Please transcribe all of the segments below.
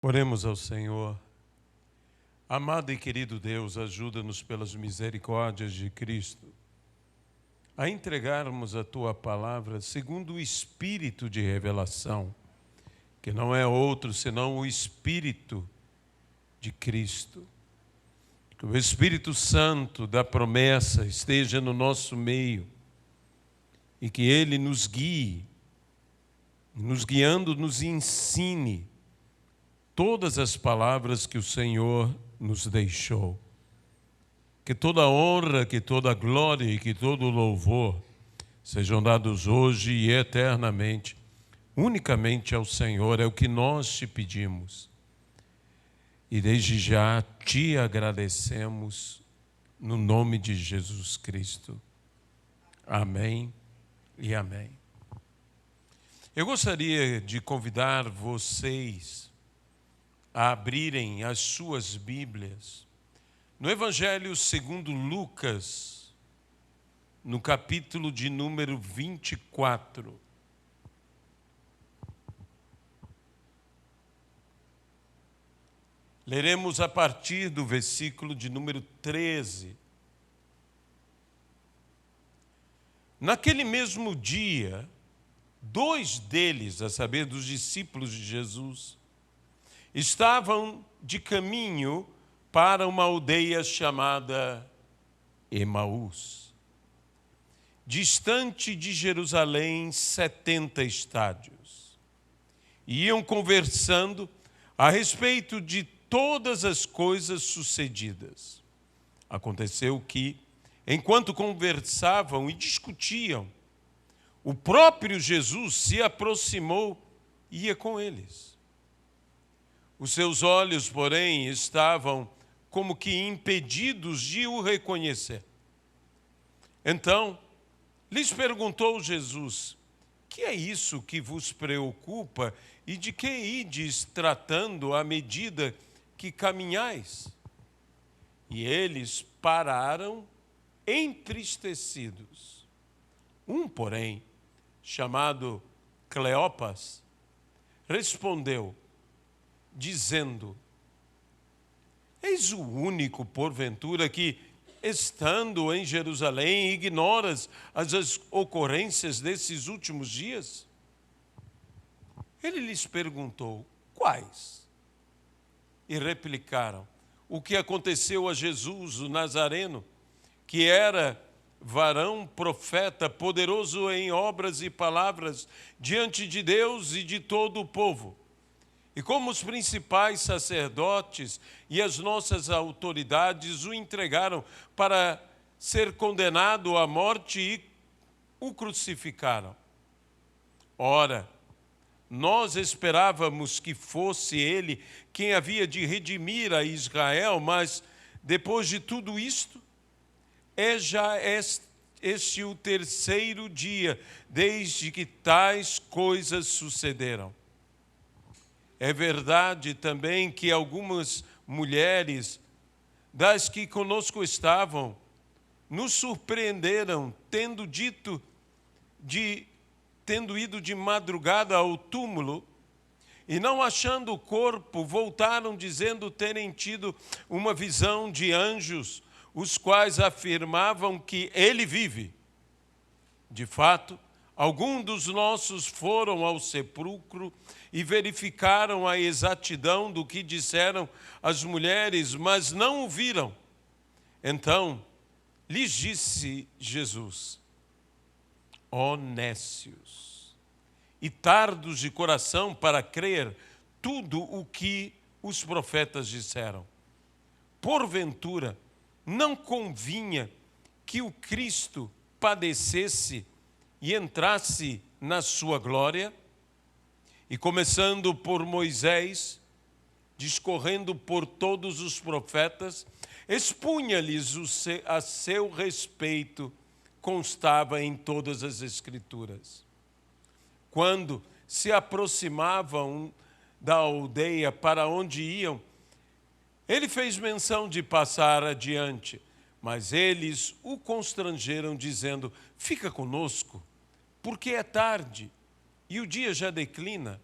Oremos ao Senhor. Amado e querido Deus, ajuda-nos pelas misericórdias de Cristo a entregarmos a Tua palavra segundo o Espírito de revelação, que não é outro senão o Espírito de Cristo. Que o Espírito Santo da promessa esteja no nosso meio e que Ele nos guie, nos guiando, nos ensine todas as palavras que o Senhor nos deixou. Que toda honra, que toda glória e que todo louvor sejam dados hoje e eternamente, unicamente ao Senhor, é o que nós te pedimos. E desde já te agradecemos no nome de Jesus Cristo. Amém e amém. Eu gostaria de convidar vocês a abrirem as suas Bíblias no Evangelho segundo Lucas, no capítulo de número 24. Leremos a partir do versículo de número 13. Naquele mesmo dia, dois deles, a saber, dos discípulos de Jesus, estavam de caminho para uma aldeia chamada Emaús, distante de Jerusalém 70 estádios. E iam conversando a respeito de todas as coisas sucedidas. Aconteceu que, enquanto conversavam e discutiam, o próprio Jesus se aproximou e ia com eles. Os seus olhos, porém, estavam como que impedidos de o reconhecer. Então, lhes perguntou Jesus: que é isso que vos preocupa e de que ides tratando à medida que caminhais? E eles pararam entristecidos. Um, porém, chamado Cleopas, respondeu, dizendo: eis o único, porventura, que, estando em Jerusalém, ignoras as ocorrências desses últimos dias? Ele lhes perguntou: quais? E replicaram: o que aconteceu a Jesus, o Nazareno, que era varão profeta, poderoso em obras e palavras diante de Deus e de todo o povo. E como os principais sacerdotes e as nossas autoridades o entregaram para ser condenado à morte e o crucificaram. Ora, nós esperávamos que fosse ele quem havia de redimir a Israel, mas depois de tudo isto, já este o terceiro dia desde que tais coisas sucederam. É verdade também que algumas mulheres das que conosco estavam nos surpreenderam, tendo ido de madrugada ao túmulo e não achando o corpo, voltaram dizendo terem tido uma visão de anjos, os quais afirmavam que ele vive. De fato, alguns dos nossos foram ao sepulcro e verificaram a exatidão do que disseram as mulheres, mas não o viram. Então, lhes disse Jesus: ó nécios e tardos de coração para crer tudo o que os profetas disseram. Porventura, não convinha que o Cristo padecesse e entrasse na sua glória? E começando por Moisés, discorrendo por todos os profetas, expunha-lhes a seu respeito, constava em todas as Escrituras. Quando se aproximavam da aldeia para onde iam, ele fez menção de passar adiante, mas eles o constrangeram, dizendo: fica conosco, porque é tarde e o dia já declina.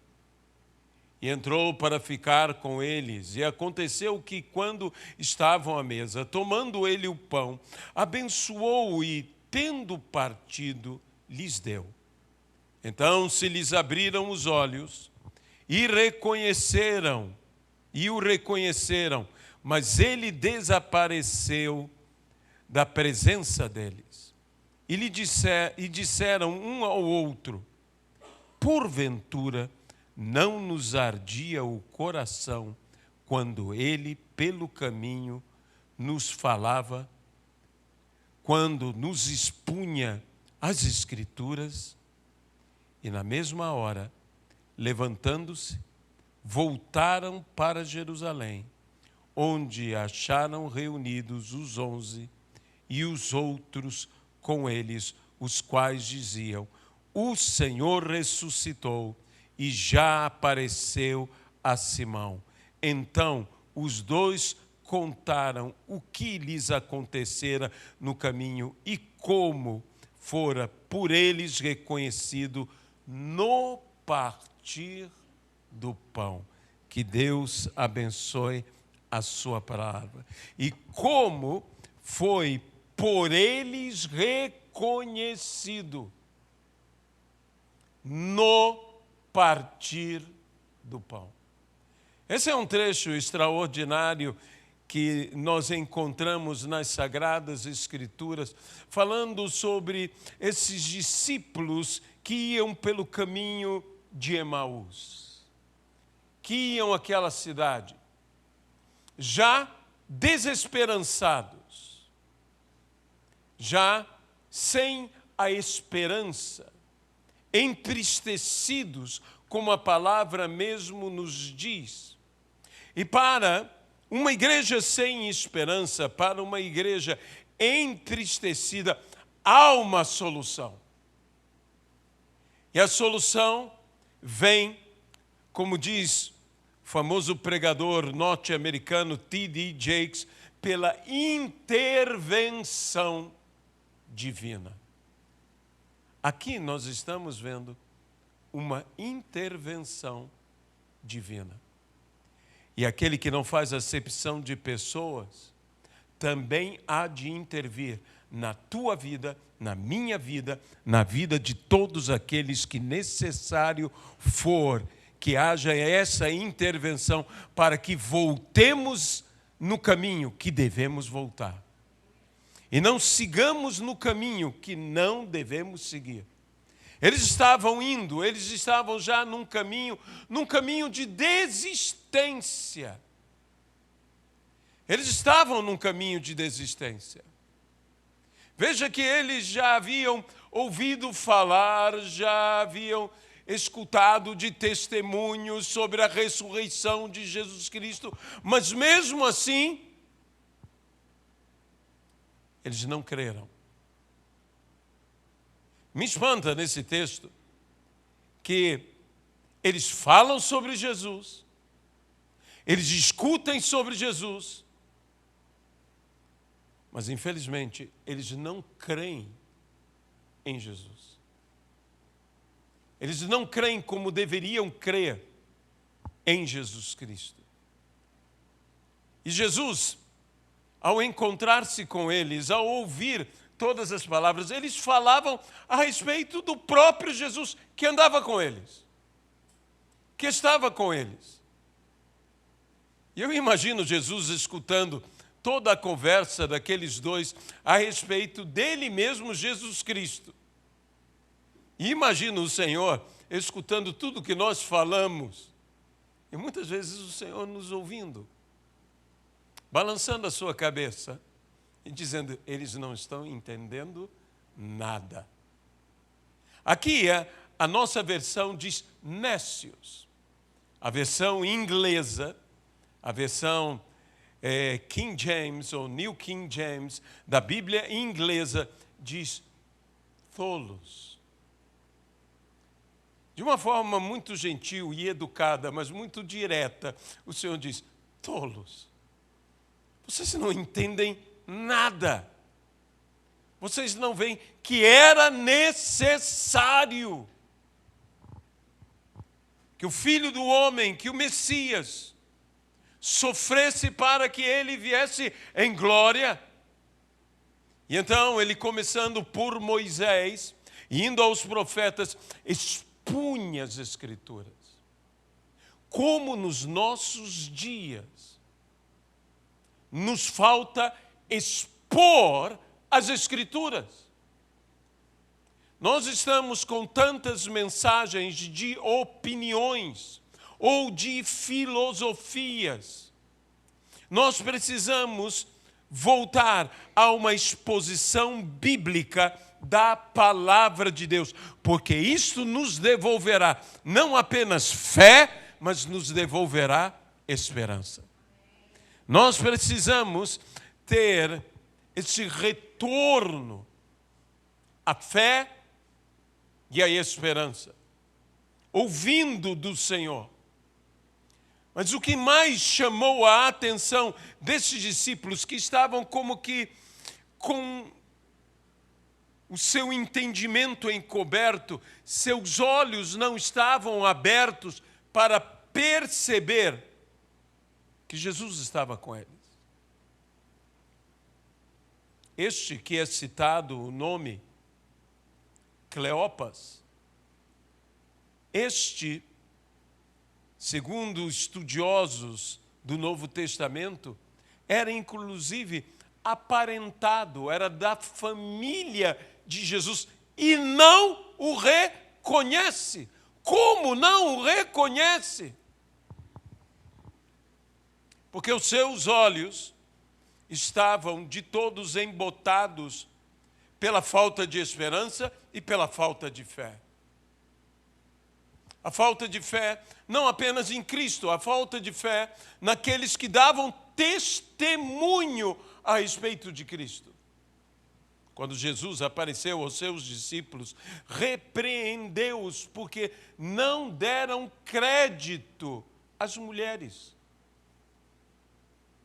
e entrou para ficar com eles. E aconteceu que, quando estavam à mesa, tomando ele o pão, abençoou-o e, tendo partido, lhes deu. Então se lhes abriram os olhos e o reconheceram, mas ele desapareceu da presença deles. E disseram um ao outro: porventura não nos ardia o coração quando ele pelo caminho nos falava, quando nos expunha as Escrituras? E na mesma hora, levantando-se, voltaram para Jerusalém, onde acharam reunidos os 11 e os outros com eles, os quais diziam: o Senhor ressuscitou e já apareceu a Simão. Então os dois contaram o que lhes acontecera no caminho e como fora por eles reconhecido no partir do pão. Que Deus abençoe a sua palavra. E como foi por eles reconhecido no partir do pão. Esse é um trecho extraordinário que nós encontramos nas Sagradas Escrituras, falando sobre esses discípulos que iam pelo caminho de Emaús, que iam àquela cidade, já desesperançados, já sem a esperança, entristecidos, como a palavra mesmo nos diz. E para uma igreja sem esperança, para uma igreja entristecida, há uma solução. E a solução vem, como diz o famoso pregador norte-americano T.D. Jakes, pela intervenção divina. Aqui nós estamos vendo uma intervenção divina. E aquele que não faz acepção de pessoas, também há de intervir na tua vida, na minha vida, na vida de todos aqueles que necessário for, que haja essa intervenção para que voltemos no caminho que devemos voltar. E não sigamos no caminho que não devemos seguir. Eles estavam já num caminho de desistência. Eles estavam num caminho de desistência. Veja que eles já haviam ouvido falar, já haviam escutado de testemunhos sobre a ressurreição de Jesus Cristo, mas mesmo assim, eles não creram. Me espanta nesse texto que eles falam sobre Jesus, eles discutem sobre Jesus, mas infelizmente eles não creem em Jesus. Eles não creem como deveriam crer em Jesus Cristo. E Jesus, ao encontrar-se com eles, ao ouvir todas as palavras, eles falavam a respeito do próprio Jesus que andava com eles, que estava com eles. E eu imagino Jesus escutando toda a conversa daqueles dois a respeito dele mesmo, Jesus Cristo. E imagino o Senhor escutando tudo que nós falamos, e muitas vezes o Senhor nos ouvindo, balançando a sua cabeça e dizendo: eles não estão entendendo nada. Aqui a nossa versão diz nécios. A versão inglesa, a versão King James ou New King James da Bíblia inglesa diz tolos. De uma forma muito gentil e educada, mas muito direta, o Senhor diz: tolos. Vocês não entendem nada. Vocês não veem que era necessário que o Filho do Homem, que o Messias, sofresse para que ele viesse em glória. E então ele, começando por Moisés, indo aos profetas, expunha as Escrituras. Como nos nossos dias nos falta expor as Escrituras. Nós estamos com tantas mensagens de opiniões ou de filosofias. Nós precisamos voltar a uma exposição bíblica da palavra de Deus, porque isto nos devolverá não apenas fé, mas nos devolverá esperança. Nós precisamos ter esse retorno à fé e à esperança, ouvindo do Senhor. Mas o que mais chamou a atenção desses discípulos, que estavam como que com o seu entendimento encoberto, seus olhos não estavam abertos para perceber que Jesus estava com eles. Este que é citado o nome Cleopas, este, segundo estudiosos do Novo Testamento, era inclusive aparentado, era da família de Jesus e não o reconhece. Como não o reconhece? Porque os seus olhos estavam de todos embotados pela falta de esperança e pela falta de fé. A falta de fé não apenas em Cristo, a falta de fé naqueles que davam testemunho a respeito de Cristo. Quando Jesus apareceu aos seus discípulos, repreendeu-os porque não deram crédito às mulheres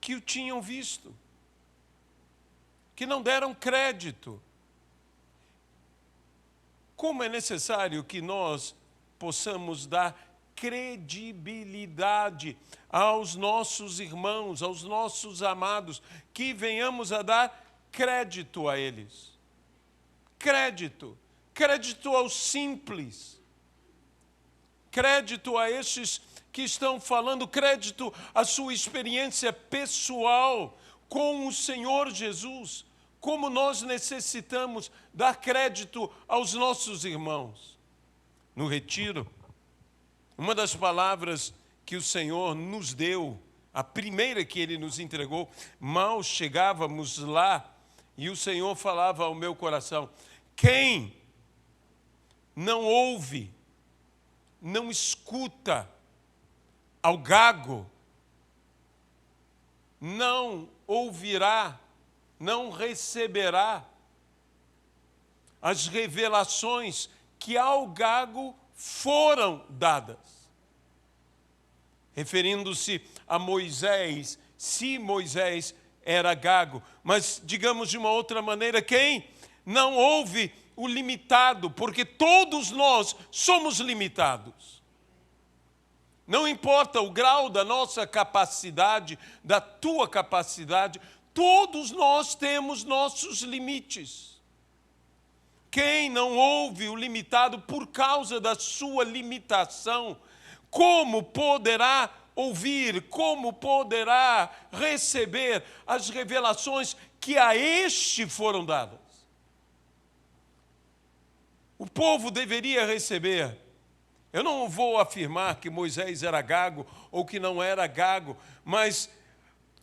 que o tinham visto, que não deram crédito. Como é necessário que nós possamos dar credibilidade aos nossos irmãos, aos nossos amados, que venhamos a dar crédito a eles. Crédito aos simples, crédito a estes que estão falando, crédito à sua experiência pessoal com o Senhor Jesus. Como nós necessitamos dar crédito aos nossos irmãos. No retiro, uma das palavras que o Senhor nos deu, a primeira que Ele nos entregou, mal chegávamos lá, e o Senhor falava ao meu coração: quem não ouve, não escuta ao gago, não ouvirá, não receberá as revelações que ao gago foram dadas. Referindo-se a Moisés, se Moisés era gago, mas digamos de uma outra maneira, quem não ouve o limitado, porque todos nós somos limitados. Não importa o grau da nossa capacidade, da tua capacidade, todos nós temos nossos limites. Quem não ouve o limitado por causa da sua limitação, como poderá ouvir, como poderá receber as revelações que a este foram dadas? O povo deveria receber. Eu não vou afirmar que Moisés era gago ou que não era gago, mas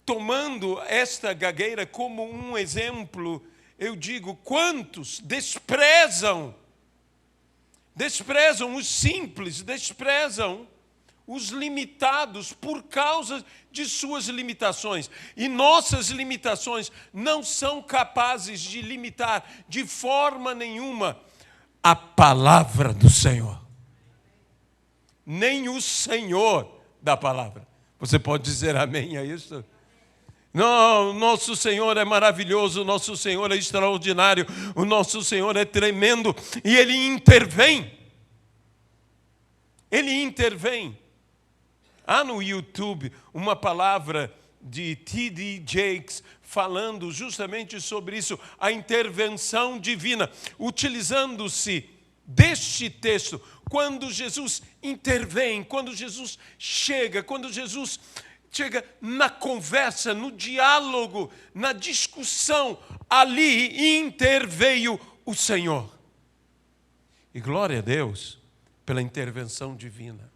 tomando esta gagueira como um exemplo, eu digo, quantos desprezam os simples, desprezam os limitados por causa de suas limitações. E nossas limitações não são capazes de limitar de forma nenhuma a palavra do Senhor. Nem o Senhor da palavra. Você pode dizer amém a isso? Não, nosso Senhor é maravilhoso, o nosso Senhor é extraordinário, o nosso Senhor é tremendo e Ele intervém. Ele intervém. Há no YouTube uma palavra de T.D. Jakes falando justamente sobre isso, a intervenção divina, utilizando-se deste texto, quando Jesus intervém, quando Jesus chega na conversa, no diálogo, na discussão, ali interveio o Senhor. E glória a Deus pela intervenção divina.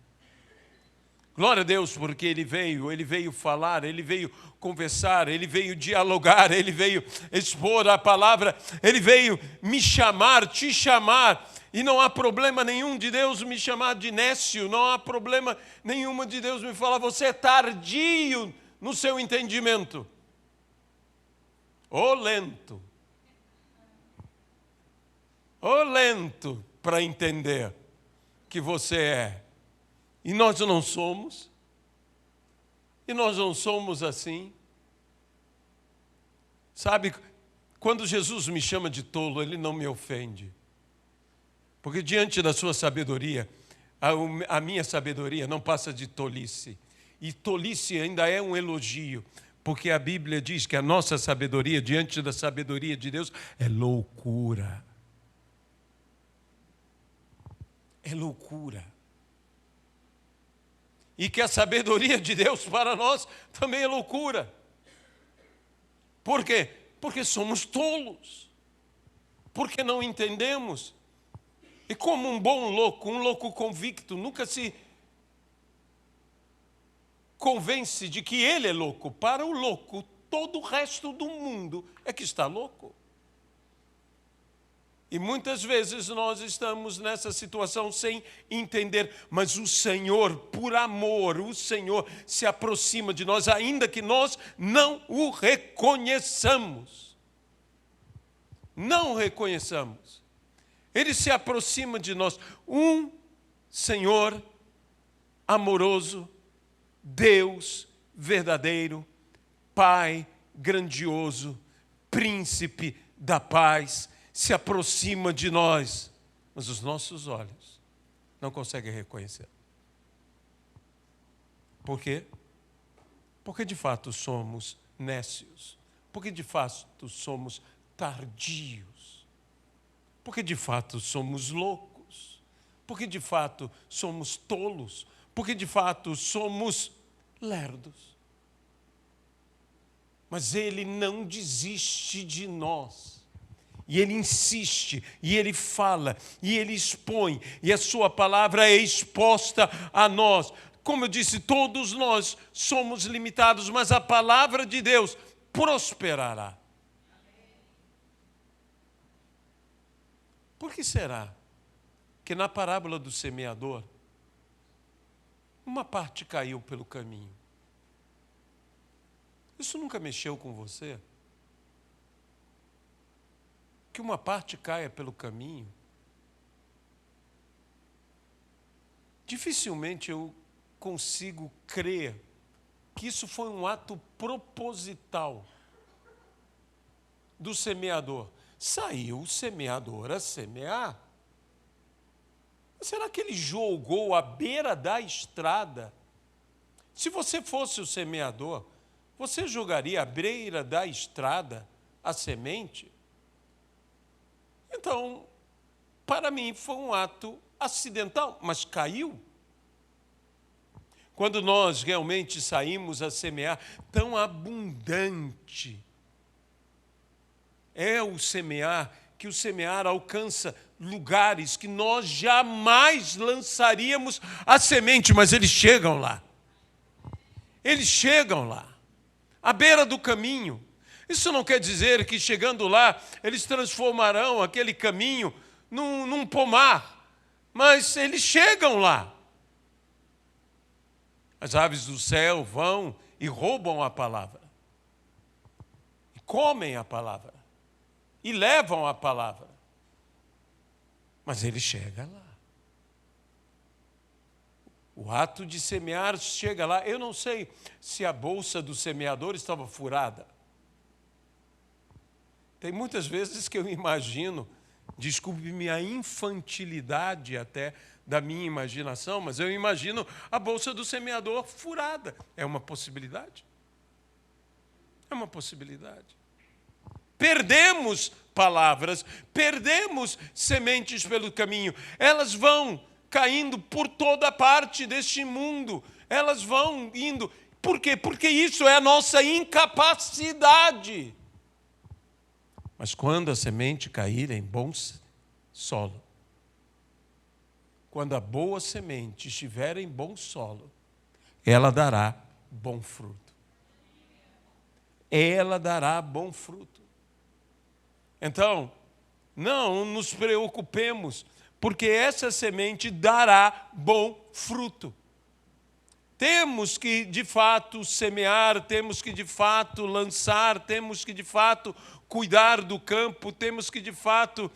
Glória a Deus, porque Ele veio falar, Ele veio conversar, Ele veio dialogar, Ele veio expor a palavra, Ele veio me chamar, te chamar. E não há problema nenhum de Deus me chamar de nécio, não há problema nenhum de Deus me falar, você é tardio no seu entendimento. Ou lento para entender que você é. E nós não somos assim. Sabe, quando Jesus me chama de tolo, Ele não me ofende. Porque diante da sua sabedoria, a minha sabedoria não passa de tolice. E tolice ainda é um elogio, porque a Bíblia diz que a nossa sabedoria, diante da sabedoria de Deus, é loucura. É loucura. E que a sabedoria de Deus para nós também é loucura. Por quê? Porque somos tolos. Porque não entendemos. E como um louco convicto, nunca se convence de que ele é louco. Para o louco, todo o resto do mundo é que está louco. E muitas vezes nós estamos nessa situação sem entender, mas o Senhor, por amor, o Senhor se aproxima de nós, ainda que nós não o reconheçamos. Não o reconheçamos. Ele se aproxima de nós. Um Senhor amoroso, Deus verdadeiro, Pai grandioso, Príncipe da paz, se aproxima de nós, mas os nossos olhos não conseguem reconhecer. Por quê? Porque de fato somos nécios, porque de fato somos tardios, porque de fato somos loucos, porque de fato somos tolos, porque de fato somos lerdos. Mas Ele não desiste de nós. E Ele insiste, e Ele fala, e Ele expõe, e a sua palavra é exposta a nós. Como eu disse, todos nós somos limitados, mas a palavra de Deus prosperará. Por que será que na parábola do semeador, uma parte caiu pelo caminho? Isso nunca mexeu com você? Que uma parte caia pelo caminho? Dificilmente eu consigo crer que isso foi um ato proposital do semeador. Saiu o semeador a semear. Será que ele jogou à beira da estrada? Se você fosse o semeador, você jogaria à beira da estrada a semente? Então, para mim foi um ato acidental, mas caiu. Quando nós realmente saímos a semear, tão abundante é o semear, que o semear alcança lugares que nós jamais lançaríamos a semente, mas eles chegam lá. Eles chegam lá, à beira do caminho. Isso não quer dizer que chegando lá, eles transformarão aquele caminho num pomar, mas eles chegam lá. As aves do céu vão e roubam a palavra, e comem a palavra, e levam a palavra, mas ele chega lá. O ato de semear chega lá. Eu não sei se a bolsa do semeador estava furada. Tem muitas vezes que eu imagino, desculpe-me a infantilidade até, da minha imaginação, mas eu imagino a bolsa do semeador furada. É uma possibilidade. É uma possibilidade. Perdemos palavras, perdemos sementes pelo caminho. Elas vão caindo por toda parte deste mundo. Elas vão indo. Por quê? Porque isso é a nossa incapacidade. Mas quando a semente cair em bom solo, quando a boa semente estiver em bom solo, ela dará bom fruto. Ela dará bom fruto. Então, não nos preocupemos, porque essa semente dará bom fruto. Temos que, de fato, semear, temos que, de fato, lançar, temos que, de fato, cuidar do campo, temos que, de fato,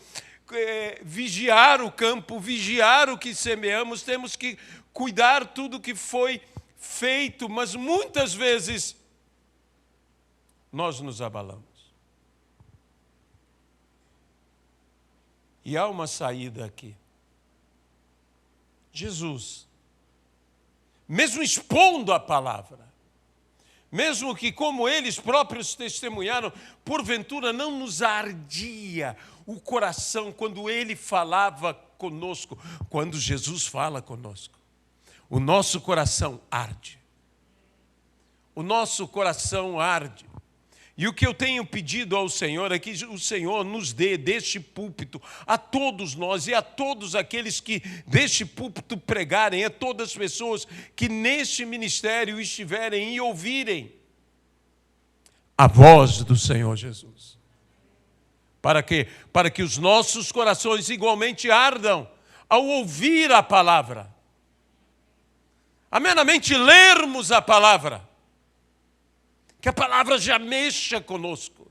vigiar o campo, vigiar o que semeamos, temos que cuidar tudo que foi feito, mas muitas vezes nós nos abalamos. E há uma saída aqui. Jesus, mesmo expondo a palavra, mesmo que, como eles próprios testemunharam, porventura não nos ardia o coração quando ele falava conosco, quando Jesus fala conosco. O nosso coração arde. O nosso coração arde. E o que eu tenho pedido ao Senhor é que o Senhor nos dê deste púlpito, a todos nós e a todos aqueles que deste púlpito pregarem, a todas as pessoas que neste ministério estiverem e ouvirem a voz do Senhor Jesus. Para quê? Para que os nossos corações igualmente ardam ao ouvir a palavra. A meramente lermos a palavra. Que a palavra já mexa conosco.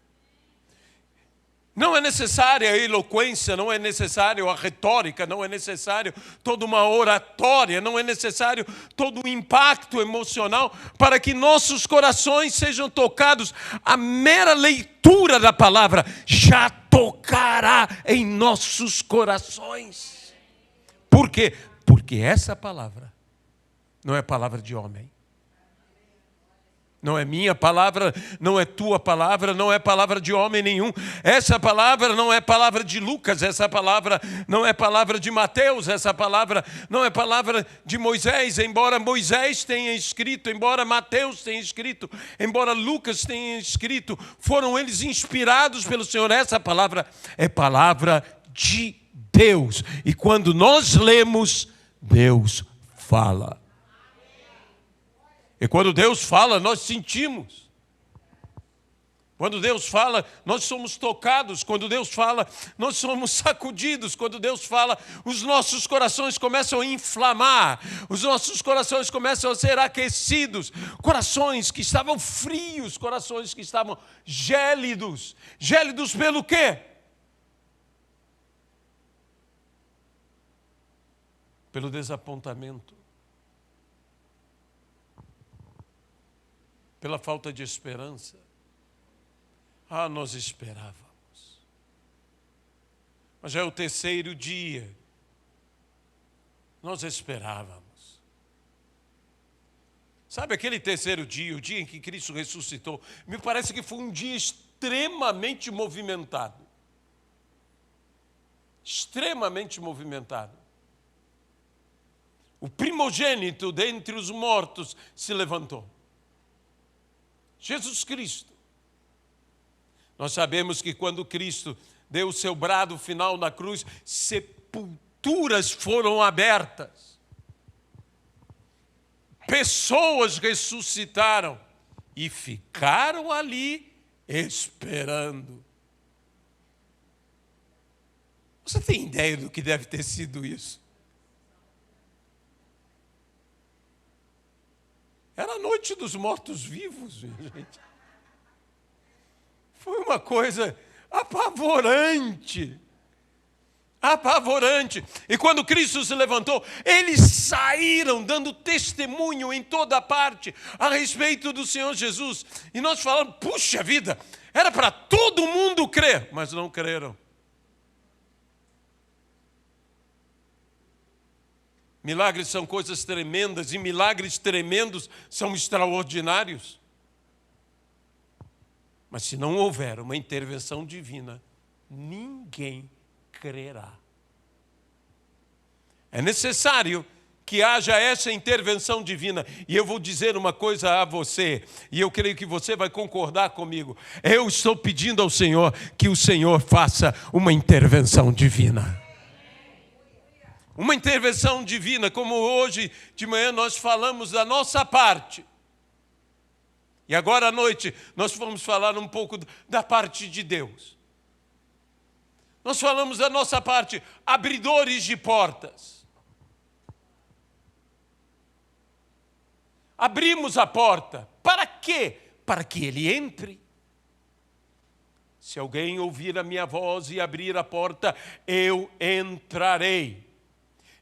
Não é necessária a eloquência, não é necessário a retórica, não é necessário toda uma oratória, não é necessário todo o impacto emocional para que nossos corações sejam tocados. A mera leitura da palavra já tocará em nossos corações. Por quê? Porque essa palavra não é palavra de homem. Não é minha palavra, não é tua palavra, não é palavra de homem nenhum. Essa palavra não é palavra de Lucas, essa palavra não é palavra de Mateus, essa palavra não é palavra de Moisés, embora Moisés tenha escrito, embora Mateus tenha escrito, embora Lucas tenha escrito, foram eles inspirados pelo Senhor. Essa palavra é palavra de Deus. E quando nós lemos, Deus fala. E quando Deus fala, nós sentimos. Quando Deus fala, nós somos tocados. Quando Deus fala, nós somos sacudidos. Quando Deus fala, os nossos corações começam a inflamar. Os nossos corações começam a ser aquecidos. Corações que estavam frios, corações que estavam gélidos. Gélidos pelo quê? Pelo desapontamento. Pela falta de esperança. Nós esperávamos. Mas já é o terceiro dia. Nós esperávamos. Sabe aquele terceiro dia, o dia em que Cristo ressuscitou? Me parece que foi um dia extremamente movimentado. Extremamente movimentado. O primogênito dentre os mortos se levantou. Jesus Cristo. Nós sabemos que quando Cristo deu o seu brado final na cruz, sepulturas foram abertas. Pessoas ressuscitaram e ficaram ali esperando. Você tem ideia do que deve ter sido isso? Era a noite dos mortos-vivos, gente. Foi uma coisa apavorante. Apavorante. E quando Cristo se levantou, eles saíram dando testemunho em toda parte a respeito do Senhor Jesus. E nós falamos, puxa vida, era para todo mundo crer, mas não creram. Milagres são coisas tremendas e milagres tremendos são extraordinários. Mas se não houver uma intervenção divina, ninguém crerá. É necessário que haja essa intervenção divina. E eu vou dizer uma coisa a você, e eu creio que você vai concordar comigo. Eu estou pedindo ao Senhor que o Senhor faça uma intervenção divina. Uma intervenção divina, como hoje de manhã nós falamos da nossa parte. E agora à noite nós vamos falar um pouco da parte de Deus. Nós falamos da nossa parte, abridores de portas. Abrimos a porta. Para quê? Para que Ele entre. Se alguém ouvir a minha voz e abrir a porta, eu entrarei.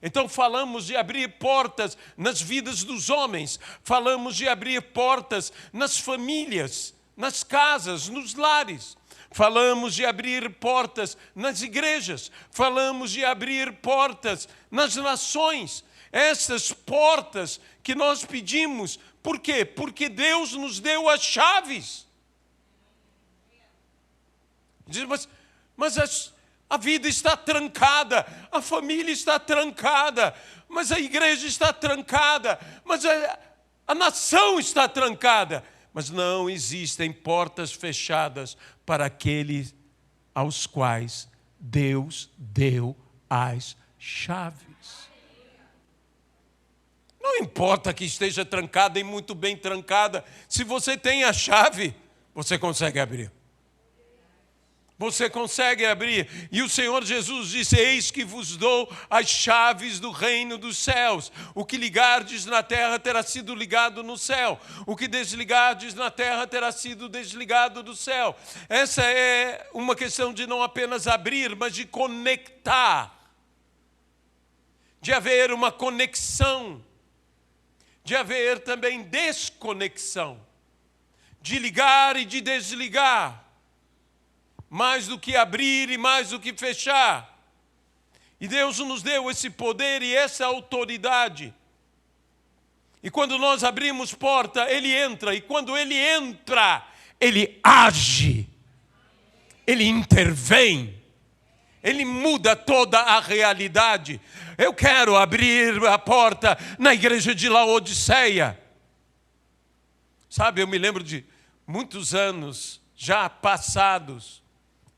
Então falamos de abrir portas nas vidas dos homens. Falamos de abrir portas nas famílias, nas casas, nos lares. Falamos de abrir portas nas igrejas. Falamos de abrir portas nas nações. Essas portas que nós pedimos, por quê? Porque Deus nos deu as chaves. Diz, mas a vida está trancada, a família está trancada, mas a igreja está trancada, mas a nação está trancada. Mas não existem portas fechadas para aqueles aos quais Deus deu as chaves. Não importa que esteja trancada e muito bem trancada, se você tem a chave, você consegue abrir. Você consegue abrir. E o Senhor Jesus disse, eis que vos dou as chaves do reino dos céus. O que ligardes na terra terá sido ligado no céu. O que desligardes na terra terá sido desligado do céu. Essa é uma questão de não apenas abrir, mas de conectar. De haver uma conexão. De haver também desconexão. De ligar e de desligar. Mais do que abrir e mais do que fechar. E Deus nos deu esse poder e essa autoridade. E quando nós abrimos porta, Ele entra. E quando Ele entra, Ele age. Ele intervém. Ele muda toda a realidade. Eu quero abrir a porta na igreja de Laodiceia. Sabe, eu me lembro de muitos anos já passados,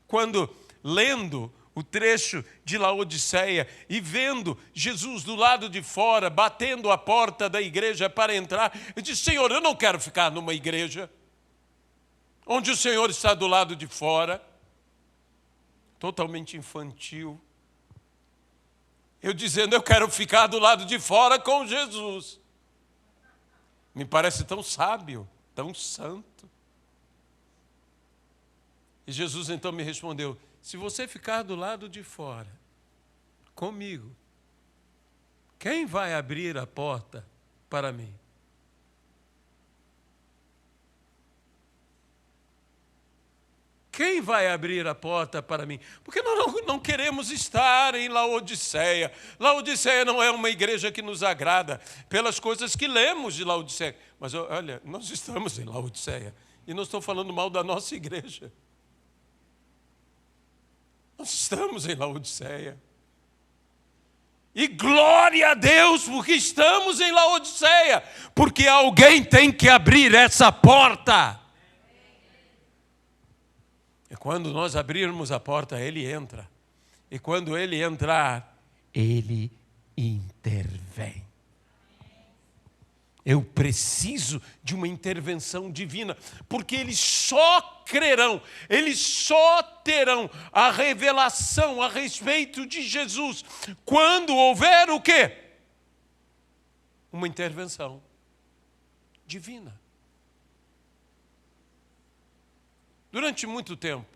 quando lendo o trecho de Laodiceia e vendo Jesus do lado de fora, batendo a porta da igreja para entrar, eu disse, Senhor, eu não quero ficar numa igreja onde o Senhor está do lado de fora, totalmente infantil. Eu dizendo, eu quero ficar do lado de fora com Jesus. Me parece tão sábio, tão santo. E Jesus então me respondeu, se você ficar do lado de fora, comigo, quem vai abrir a porta para mim? Quem vai abrir a porta para mim? Porque nós não queremos estar em Laodiceia. Laodiceia não é uma igreja que nos agrada pelas coisas que lemos de Laodiceia. Mas olha, nós estamos em Laodiceia e não estou falando mal da nossa igreja. Nós estamos em Laodiceia. E glória a Deus porque estamos em Laodiceia. Porque alguém tem que abrir essa porta. E quando nós abrirmos a porta, Ele entra. E quando Ele entrar, Ele intervém. Eu preciso de uma intervenção divina, porque eles só crerão, eles só terão a revelação a respeito de Jesus quando houver o quê? Uma intervenção divina. Durante muito tempo,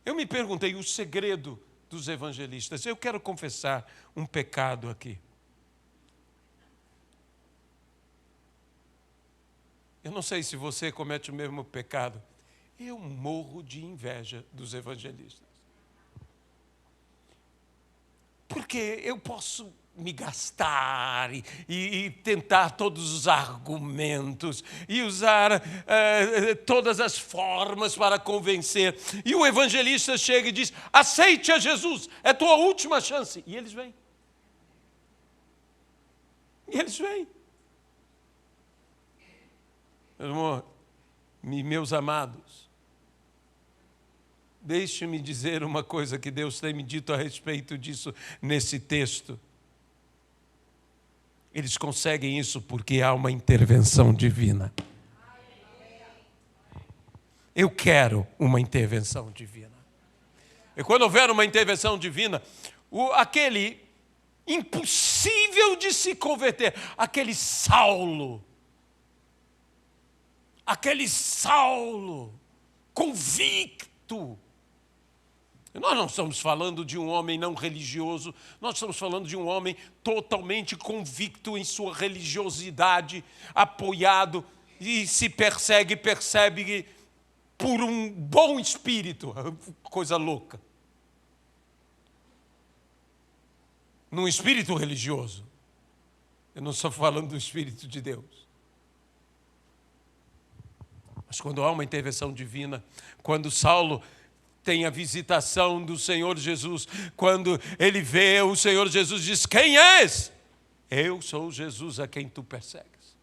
eu me perguntei o segredo dos evangelistas. Eu quero confessar um pecado aqui. Eu não sei se você comete o mesmo pecado. Eu morro de inveja dos evangelistas. Porque eu posso me gastar e tentar todos os argumentos e usar todas as formas para convencer. E o evangelista chega e diz: aceite a Jesus, é tua última chance. E eles vêm. E eles vêm. Meu irmão, meus amados, deixe-me dizer uma coisa que Deus tem me dito a respeito disso nesse texto. Eles conseguem isso porque há uma intervenção divina. Eu quero uma intervenção divina. E quando houver uma intervenção divina, aquele impossível de se converter, aquele Saulo convicto. Nós não estamos falando de um homem não religioso, nós estamos falando de um homem totalmente convicto em sua religiosidade, apoiado e se percebe por um bom espírito, coisa louca. Num espírito religioso. Eu não estou falando do Espírito de Deus. Mas quando há uma intervenção divina, quando Saulo tem a visitação do Senhor Jesus, quando ele vê o Senhor Jesus, diz: quem és? Eu sou Jesus a quem tu persegues.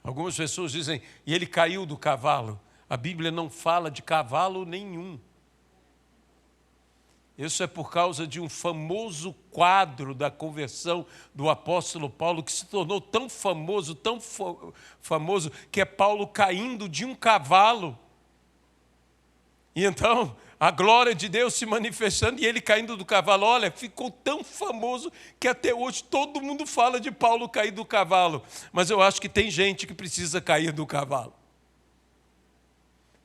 Algumas pessoas dizem: e ele caiu do cavalo. A Bíblia não fala de cavalo nenhum. Isso é por causa de um famoso quadro da conversão do apóstolo Paulo, que se tornou tão famoso, que é Paulo caindo de um cavalo. E então, a glória de Deus se manifestando e ele caindo do cavalo. Olha, ficou tão famoso que até hoje todo mundo fala de Paulo cair do cavalo. Mas eu acho que tem gente que precisa cair do cavalo.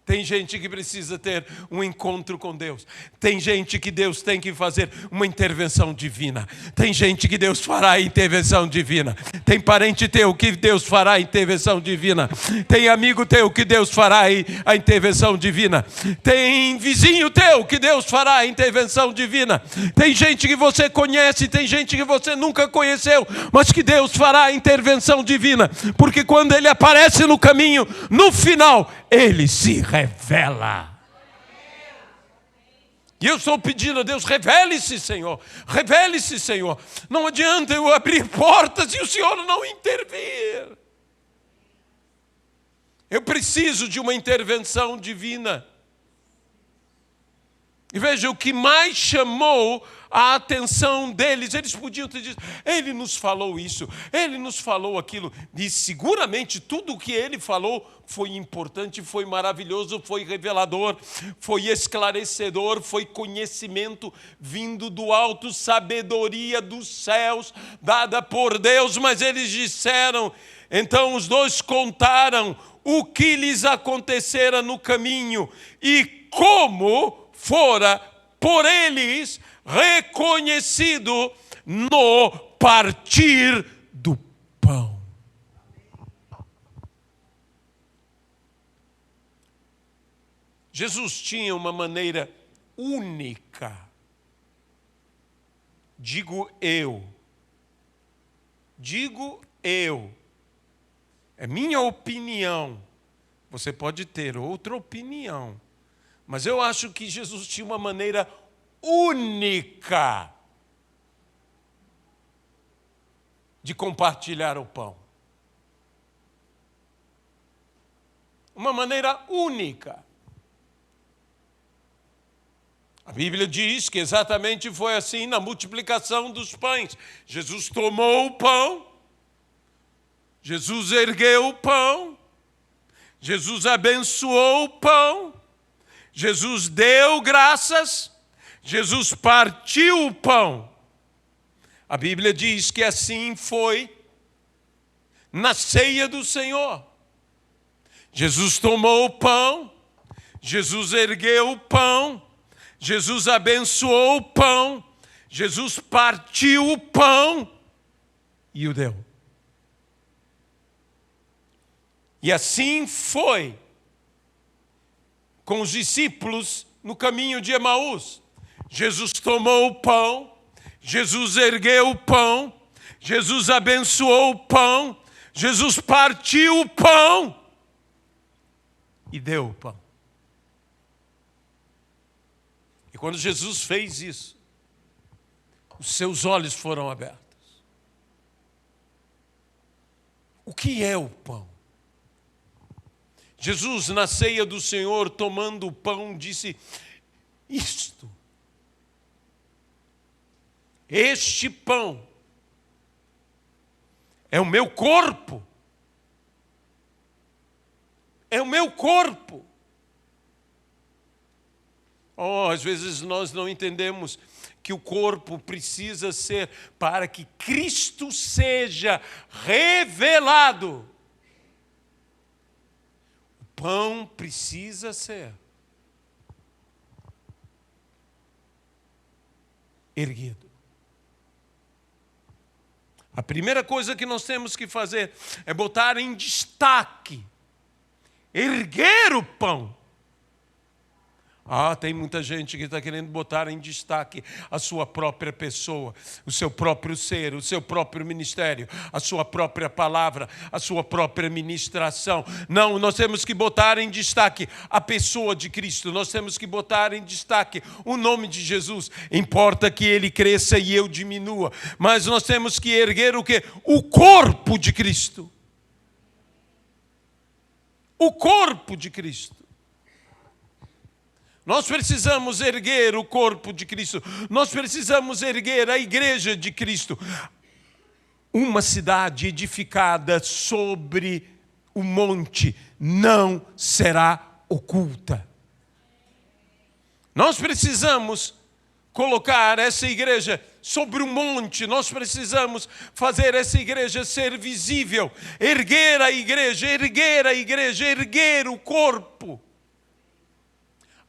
Tem gente que precisa ter um encontro com Deus. Tem gente que Deus tem que fazer uma intervenção divina. Tem gente que Deus fará a intervenção divina. Tem parente teu que Deus fará a intervenção divina. Tem amigo teu que Deus fará a intervenção divina. Tem vizinho teu que Deus fará a intervenção divina. Tem gente que você conhece, tem gente que você nunca conheceu, mas que Deus fará a intervenção divina. Porque quando Ele aparece no caminho, no final, Ele se revela. E eu estou pedindo a Deus: revele-se, Senhor. Revele-se, Senhor. Não adianta eu abrir portas e o Senhor não intervir. Eu preciso de uma intervenção divina. E veja, o que mais chamou a atenção deles, eles podiam ter dito: ele nos falou isso, ele nos falou aquilo. E seguramente tudo o que ele falou foi importante, foi maravilhoso, foi revelador, foi esclarecedor, foi conhecimento vindo do alto, sabedoria dos céus, dada por Deus. Mas eles disseram, então os dois contaram o que lhes acontecera no caminho e como fora por eles reconhecido no partir do pão. Jesus tinha uma maneira única, digo eu, é minha opinião, você pode ter outra opinião, mas eu acho que Jesus tinha uma maneira única de compartilhar o pão. Uma maneira única. A Bíblia diz que exatamente foi assim na multiplicação dos pães. Jesus tomou o pão, Jesus ergueu o pão, Jesus abençoou o pão, Jesus deu graças, Jesus partiu o pão. A Bíblia diz que assim foi na ceia do Senhor. Jesus tomou o pão, Jesus ergueu o pão, Jesus abençoou o pão, Jesus partiu o pão e o deu. E assim foi com os discípulos no caminho de Emaús. Jesus tomou o pão, Jesus ergueu o pão, Jesus abençoou o pão, Jesus partiu o pão e deu o pão. E quando Jesus fez isso, os seus olhos foram abertos. O que é o pão? Jesus, na ceia do Senhor, tomando o pão, disse: este pão é o meu corpo. É o meu corpo. Oh, às vezes nós não entendemos que o corpo precisa ser para que Cristo seja revelado. O pão precisa ser erguido. A primeira coisa que nós temos que fazer é botar em destaque, erguer o pão. Tem muita gente que está querendo botar em destaque a sua própria pessoa, o seu próprio ser, o seu próprio ministério, a sua própria palavra, a sua própria ministração. Não, nós temos que botar em destaque a pessoa de Cristo, nós temos que botar em destaque o nome de Jesus. Importa que ele cresça e eu diminua, mas nós temos que erguer o quê? O corpo de Cristo. O corpo de Cristo. Nós precisamos erguer o corpo de Cristo. Nós precisamos erguer a igreja de Cristo. Uma cidade edificada sobre o monte não será oculta. Nós precisamos colocar essa igreja sobre o monte. Nós precisamos fazer essa igreja ser visível. Erguer a igreja, erguer o corpo.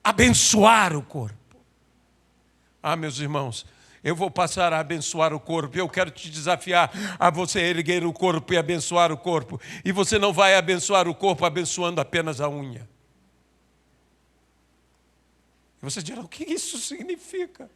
Abençoar o corpo. Meus irmãos, eu vou passar a abençoar o corpo. Eu quero te desafiar a você erguer o corpo e abençoar o corpo. E você não vai abençoar o corpo abençoando apenas a unha. E você dirá: o que isso significa?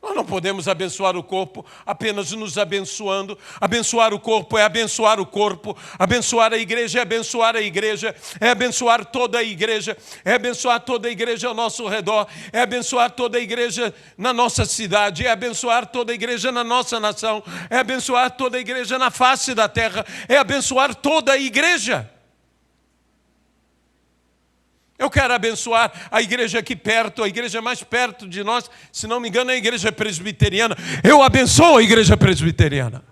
Nós não podemos abençoar o corpo apenas nos abençoando. Abençoar o corpo é abençoar o corpo. Abençoar a igreja é abençoar a igreja. É abençoar toda a igreja. É abençoar toda a igreja ao nosso redor. É abençoar toda a igreja na nossa cidade. É abençoar toda a igreja na nossa nação. É abençoar toda a igreja na face da terra. É abençoar toda a igreja. Eu quero abençoar a igreja aqui perto, a igreja mais perto de nós, se não me engano, é a igreja presbiteriana. Eu abençoo a igreja presbiteriana.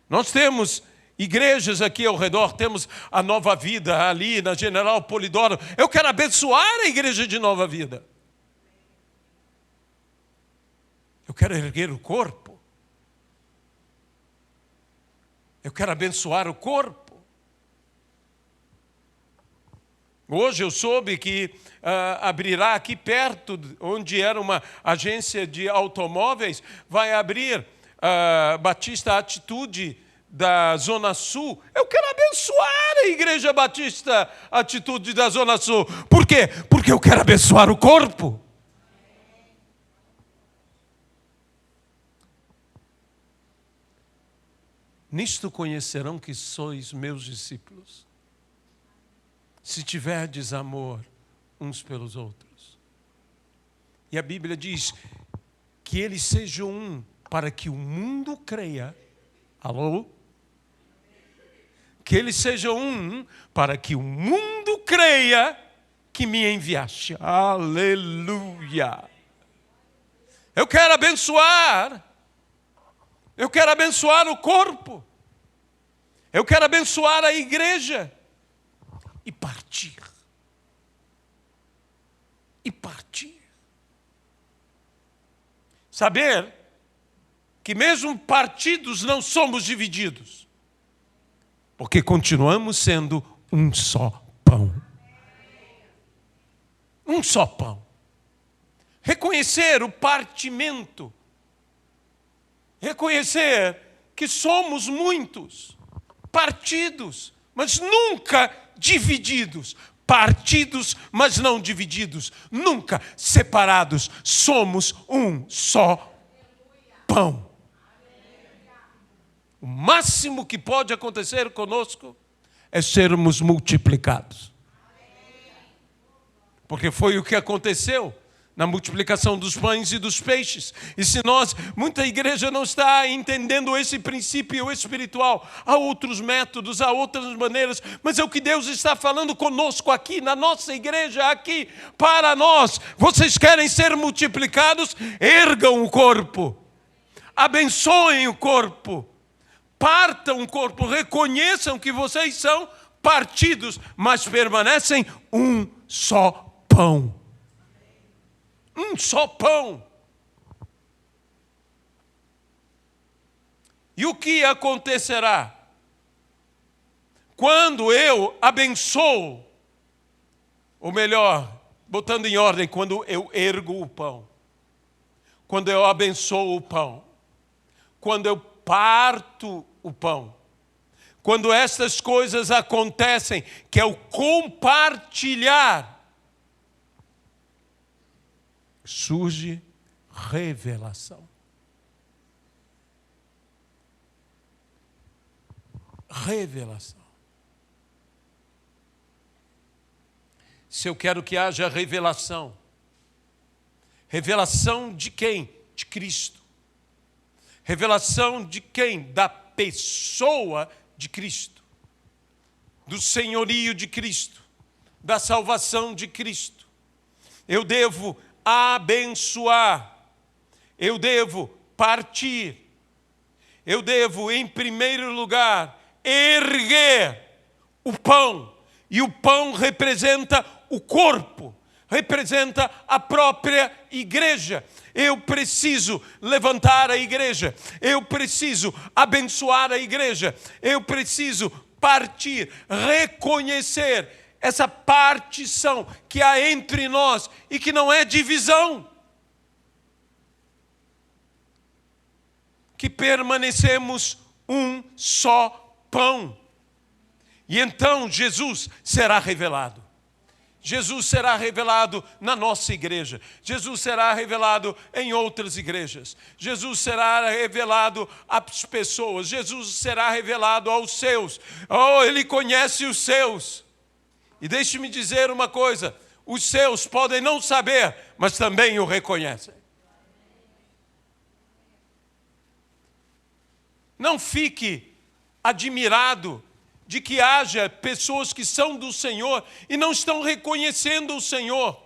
Nós temos igrejas aqui ao redor, temos a Nova Vida ali na General Polidoro. Eu quero abençoar a igreja de Nova Vida. Eu quero erguer o corpo. Eu quero abençoar o corpo. Hoje eu soube que abrirá aqui perto, onde era uma agência de automóveis, vai abrir Batista Atitude da Zona Sul. Eu quero abençoar a Igreja Batista Atitude da Zona Sul. Por quê? Porque eu quero abençoar o corpo. Nisto conhecerão que sois meus discípulos, se tiverdes amor uns pelos outros. E a Bíblia diz que eles sejam um, para que o mundo creia. Alô? Que eles sejam um, para que o mundo creia que me enviaste. Aleluia! Eu quero abençoar. Eu quero abençoar o corpo. Eu quero abençoar a igreja. E partir. E partir. Saber que mesmo partidos não somos divididos. Porque continuamos sendo um só pão. Um só pão. Reconhecer o partimento. Reconhecer que somos muitos partidos, mas nunca divididos. Partidos, mas não divididos. Nunca separados. Somos um só pão. O máximo que pode acontecer conosco é sermos multiplicados. Porque foi o que aconteceu na multiplicação dos pães e dos peixes. E se muita igreja não está entendendo esse princípio espiritual, há outros métodos, há outras maneiras, mas é o que Deus está falando conosco aqui, na nossa igreja, aqui, para nós. Vocês querem ser multiplicados? Ergam o corpo, abençoem o corpo, partam o corpo, reconheçam que vocês são partidos, mas permanecem um só pão. Um só pão. E o que acontecerá quando eu abençoo, ou melhor, botando em ordem, quando eu ergo o pão, quando eu abençoo o pão, quando eu parto o pão, quando estas coisas acontecem, que é o compartilhar, surge revelação. Revelação. Se eu quero que haja revelação, revelação de quem? De Cristo. Revelação de quem? Da pessoa de Cristo. Do senhorio de Cristo. Da salvação de Cristo. Eu devo abençoar, eu devo partir, eu devo, em primeiro lugar, erguer o pão, e o pão representa o corpo, representa a própria igreja. Eu preciso levantar a igreja, eu preciso abençoar a igreja, eu preciso partir, reconhecer essa partição que há entre nós e que não é divisão. Que permanecemos um só pão. E então Jesus será revelado. Jesus será revelado na nossa igreja. Jesus será revelado em outras igrejas. Jesus será revelado às pessoas. Jesus será revelado aos seus. Oh, Ele conhece os seus. E deixe-me dizer uma coisa, os seus podem não saber, mas também o reconhecem. Não fique admirado de que haja pessoas que são do Senhor e não estão reconhecendo o Senhor.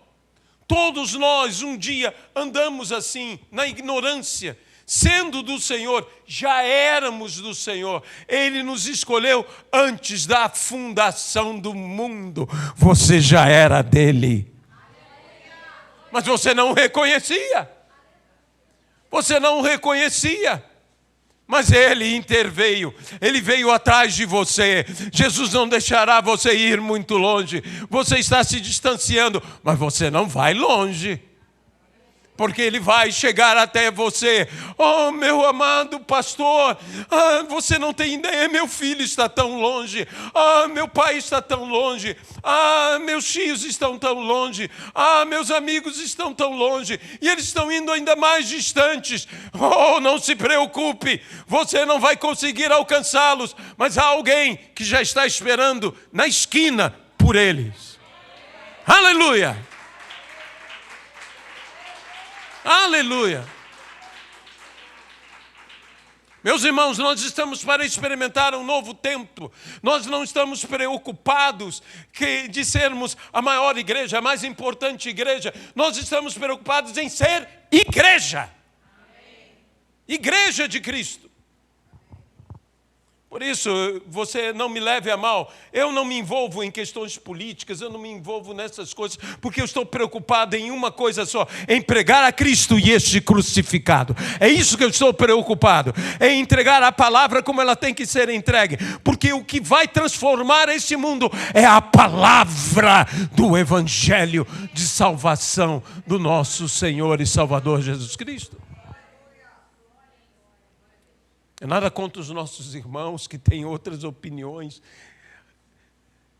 Todos nós um dia andamos assim, na ignorância. Sendo do Senhor, já éramos do Senhor. Ele nos escolheu antes da fundação do mundo. Você já era dele. Mas você não reconhecia. Você não reconhecia. Mas Ele interveio, Ele veio atrás de você. Jesus não deixará você ir muito longe. Você está se distanciando, mas você não vai longe. Porque Ele vai chegar até você. Oh, meu amado pastor, você não tem ideia, meu filho está tão longe. Meu pai está tão longe. Meus filhos estão tão longe. Meus amigos estão tão longe. E eles estão indo ainda mais distantes. Oh, não se preocupe, você não vai conseguir alcançá-los. Mas há alguém que já está esperando na esquina por eles. Aleluia! Aleluia! Meus irmãos, nós estamos para experimentar um novo tempo. Nós não estamos preocupados de sermos a maior igreja, a mais importante igreja. Nós estamos preocupados em ser igreja. Igreja de Cristo. Por isso, você não me leve a mal. Eu não me envolvo em questões políticas, eu não me envolvo nessas coisas, porque eu estou preocupado em uma coisa só, em pregar a Cristo e este crucificado. É isso que eu estou preocupado, é entregar a palavra como ela tem que ser entregue, porque o que vai transformar esse mundo é a palavra do Evangelho de salvação do nosso Senhor e Salvador Jesus Cristo. É nada contra os nossos irmãos que têm outras opiniões.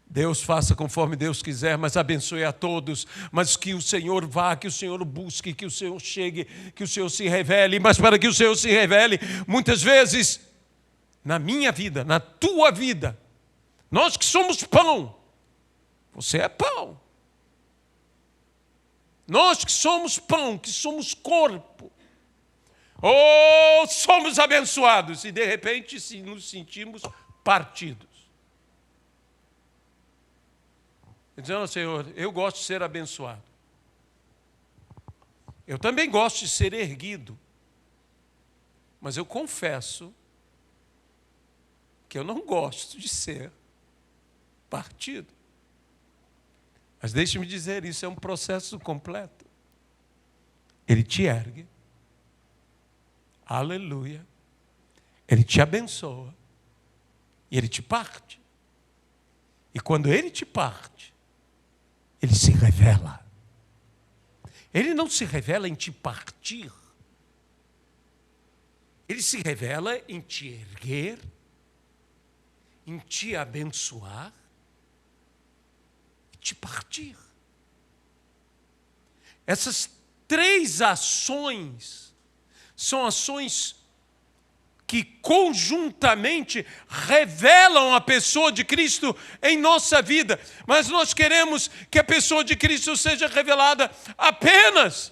Deus faça conforme Deus quiser, mas abençoe a todos. Mas que o Senhor vá, que o Senhor busque, que o Senhor chegue, que o Senhor se revele. Mas para que o Senhor se revele, muitas vezes, na minha vida, na tua vida, nós que somos pão, você é pão. Nós que somos pão, que somos corpo, somos abençoados e de repente nos sentimos partidos. Dizendo, Senhor, eu gosto de ser abençoado. Eu também gosto de ser erguido. Mas eu confesso que eu não gosto de ser partido. Mas deixe-me dizer, isso é um processo completo. Ele te ergue. Aleluia. Ele te abençoa. E ele te parte. E quando ele te parte, ele se revela. Ele não se revela em te partir. Ele se revela em te erguer, em te abençoar e te partir. Essas 3 ações são ações que conjuntamente revelam a pessoa de Cristo em nossa vida. Mas nós queremos que a pessoa de Cristo seja revelada apenas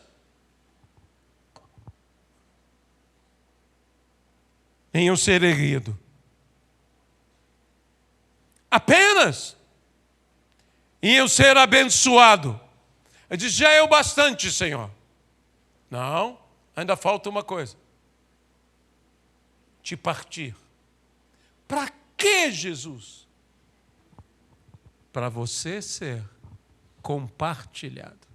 em eu ser erguido. Apenas em eu ser abençoado. Eu disse, já é o bastante, Senhor. Não, ainda falta uma coisa. Te partir. Para que, Jesus? Para você ser compartilhado.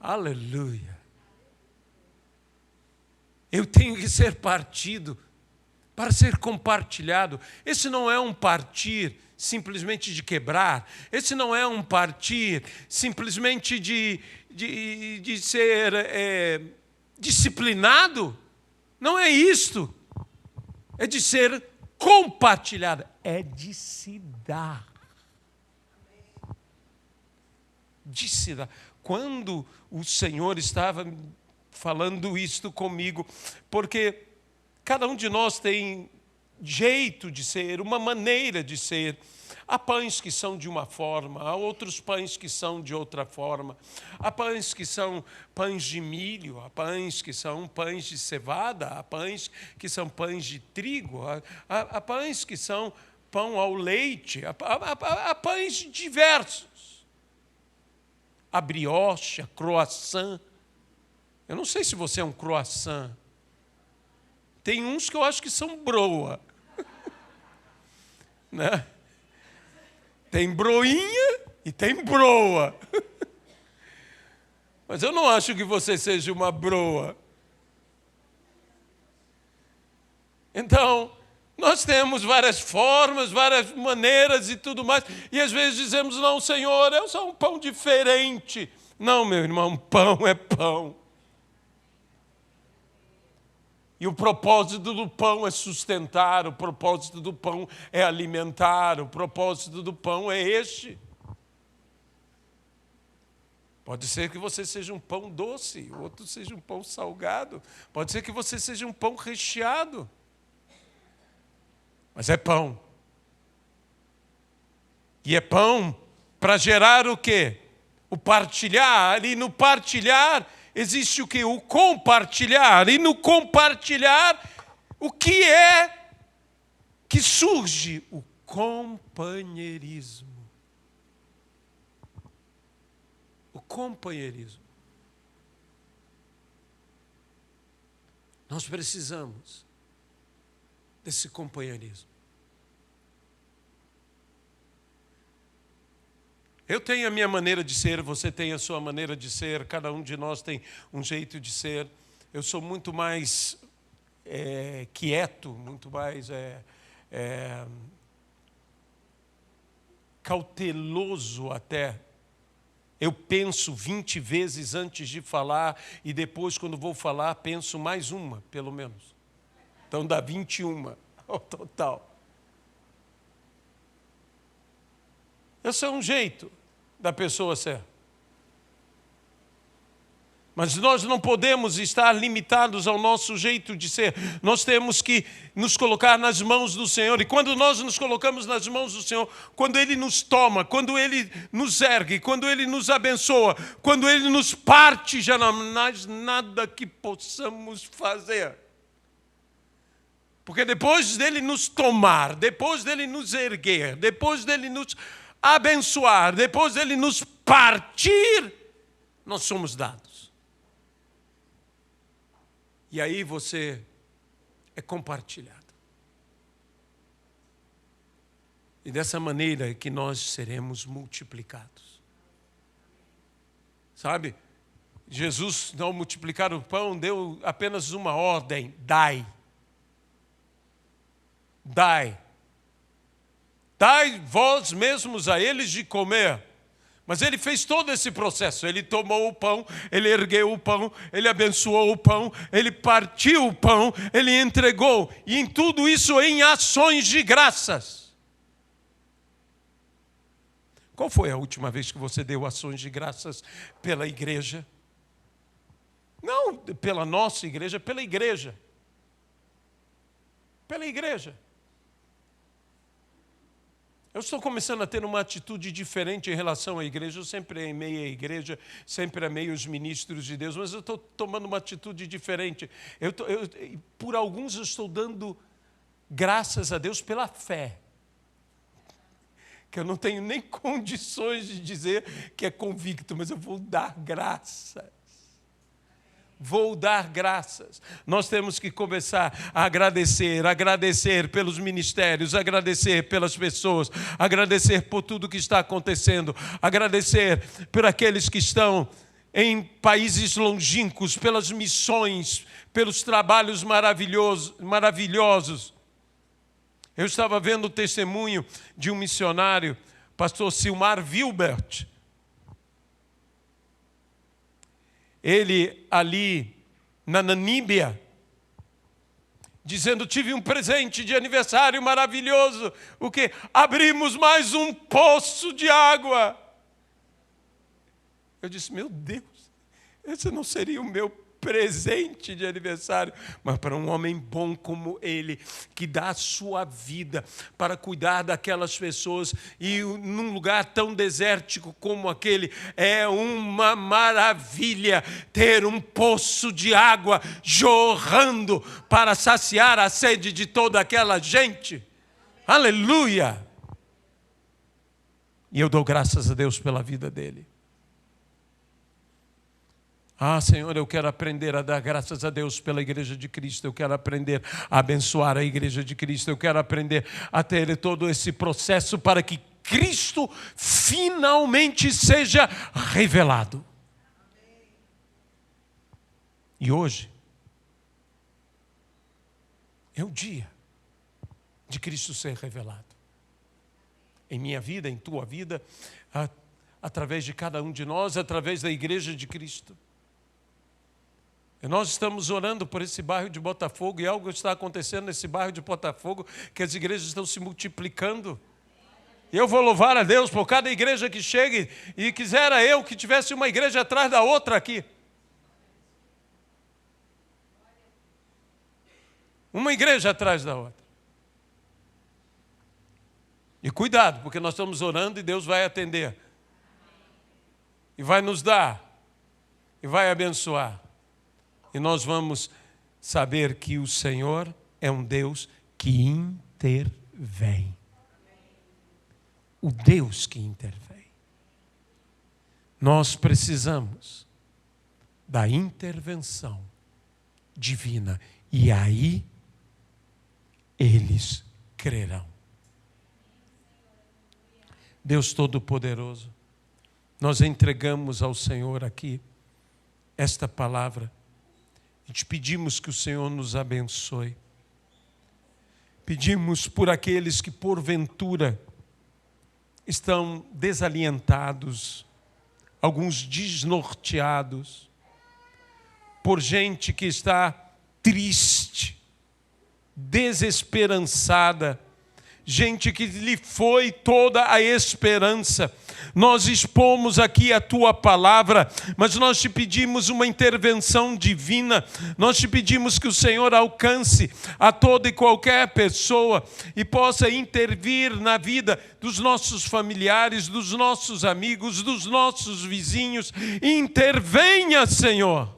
Aleluia. Eu tenho que ser partido para ser compartilhado. Esse não é um partir simplesmente de quebrar. Esse não é um partir simplesmente de ser disciplinado. Não é isto. É de ser compartilhado. É de se dar. De se dar. Quando o Senhor estava falando isto comigo, porque cada um de nós tem jeito de ser, uma maneira de ser. Há pães que são de uma forma, há outros pães que são de outra forma. Há pães que são pães de milho, há pães que são pães de cevada, há pães que são pães de trigo, há pães que são pão ao leite, há pães diversos. A brioche, a croissant. Eu não sei se você é um croissant. Tem uns que eu acho que são broa. Né? Tem broinha e tem broa. Mas eu não acho que você seja uma broa. Então, nós temos várias formas, várias maneiras e tudo mais. E às vezes dizemos, não, Senhor, eu sou um pão diferente. Não, meu irmão, pão é pão. E o propósito do pão é sustentar, o propósito do pão é alimentar, o propósito do pão é este. Pode ser que você seja um pão doce, o outro seja um pão salgado. Pode ser que você seja um pão recheado. Mas é pão. E é pão para gerar o quê? O partilhar. E no partilhar existe o quê? O compartilhar. E no compartilhar, o que é que surge? O companheirismo. O companheirismo. Nós precisamos desse companheirismo. Eu tenho a minha maneira de ser, você tem a sua maneira de ser, cada um de nós tem um jeito de ser. Eu sou muito mais quieto, muito mais cauteloso até. Eu penso 20 vezes antes de falar e depois, quando vou falar, penso mais uma, pelo menos. Então dá 21 ao total. Esse é um jeito da pessoa ser. Mas nós não podemos estar limitados ao nosso jeito de ser. Nós temos que nos colocar nas mãos do Senhor. E quando nós nos colocamos nas mãos do Senhor, quando Ele nos toma, quando Ele nos ergue, quando Ele nos abençoa, quando Ele nos parte, já não há mais nada que possamos fazer. Porque depois dEle nos tomar, depois dEle nos erguer, depois dEle nos abençoar, depois dEle nos partir, nós somos dados. E aí você é compartilhado. E dessa maneira é que nós seremos multiplicados. Sabe? Jesus, ao multiplicar o pão, deu apenas uma ordem: dai. Dai. Dai vós mesmos a eles de comer. Mas ele fez todo esse processo. Ele tomou o pão, ele ergueu o pão, ele abençoou o pão, ele partiu o pão, ele entregou. E em tudo isso em ações de graças. Qual foi a última vez que você deu ações de graças pela igreja? Não pela nossa igreja, pela igreja. Pela igreja. Eu estou começando a ter uma atitude diferente em relação à igreja. Eu sempre amei a igreja, sempre amei os ministros de Deus, mas eu estou tomando uma atitude diferente. Por alguns eu estou dando graças a Deus pela fé, que eu não tenho nem condições de dizer que é convicto, mas eu vou dar graças. Vou dar graças. Nós temos que começar a agradecer pelos ministérios, agradecer pelas pessoas, agradecer por tudo que está acontecendo, agradecer por aqueles que estão em países longínquos, pelas missões, pelos trabalhos maravilhosos. Eu estava vendo o testemunho de um missionário, pastor Silmar Wilbert. Ele ali na Namíbia, dizendo: tive um presente de aniversário maravilhoso. O quê? Abrimos mais um poço de água. Eu disse: meu Deus, esse não seria o meu presente de aniversário, mas para um homem bom como ele, que dá a sua vida para cuidar daquelas pessoas, e num lugar tão desértico como aquele, é uma maravilha ter um poço de água jorrando para saciar a sede de toda aquela gente. Aleluia! E eu dou graças a Deus pela vida dele. Ah, Senhor, eu quero aprender a dar graças a Deus pela igreja de Cristo. Eu quero aprender a abençoar a igreja de Cristo. Eu quero aprender a ter todo esse processo para que Cristo finalmente seja revelado. E hoje é o dia de Cristo ser revelado. Em minha vida, em tua vida, através de cada um de nós, através da igreja de Cristo. E nós estamos orando por esse bairro de Botafogo, e algo está acontecendo nesse bairro de Botafogo, que as igrejas estão se multiplicando. E eu vou louvar a Deus por cada igreja que chegue, e quisera eu que tivesse uma igreja atrás da outra aqui. Uma igreja atrás da outra. E cuidado, porque nós estamos orando e Deus vai atender. E vai nos dar. E vai abençoar. E nós vamos saber que o Senhor é um Deus que intervém. O Deus que intervém. Nós precisamos da intervenção divina. E aí, eles crerão. Deus Todo-Poderoso, nós entregamos ao Senhor aqui esta palavra. E te pedimos que o Senhor nos abençoe. Pedimos por aqueles que porventura estão desalientados, alguns desnorteados, por gente que está triste, desesperançada, gente que lhe foi toda a esperança. Nós expomos aqui a tua palavra, mas nós te pedimos uma intervenção divina. Nós te pedimos que o Senhor alcance a toda e qualquer pessoa e possa intervir na vida dos nossos familiares, dos nossos amigos, dos nossos vizinhos. Intervenha, Senhor.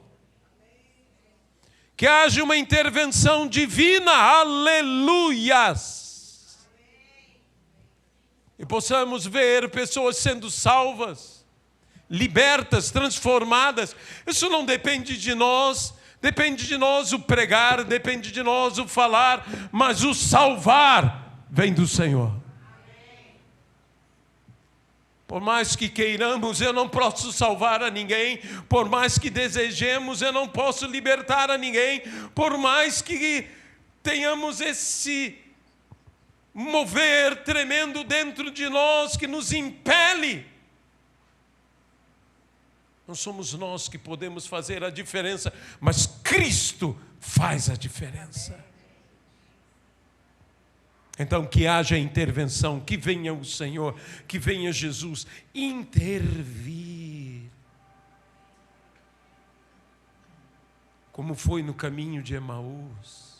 Que haja uma intervenção divina. Aleluias. E possamos ver pessoas sendo salvas, libertas, transformadas. Isso não depende de nós. Depende de nós o pregar, depende de nós o falar, mas o salvar vem do Senhor. Por mais que queiramos, eu não posso salvar a ninguém. Por mais que desejemos, eu não posso libertar a ninguém. Por mais que tenhamos esse mover tremendo dentro de nós que nos impele, não somos nós que podemos fazer a diferença, mas Cristo faz a diferença. Então que haja intervenção, que venha o Senhor, que venha Jesus intervir. Como foi no caminho de Emaús.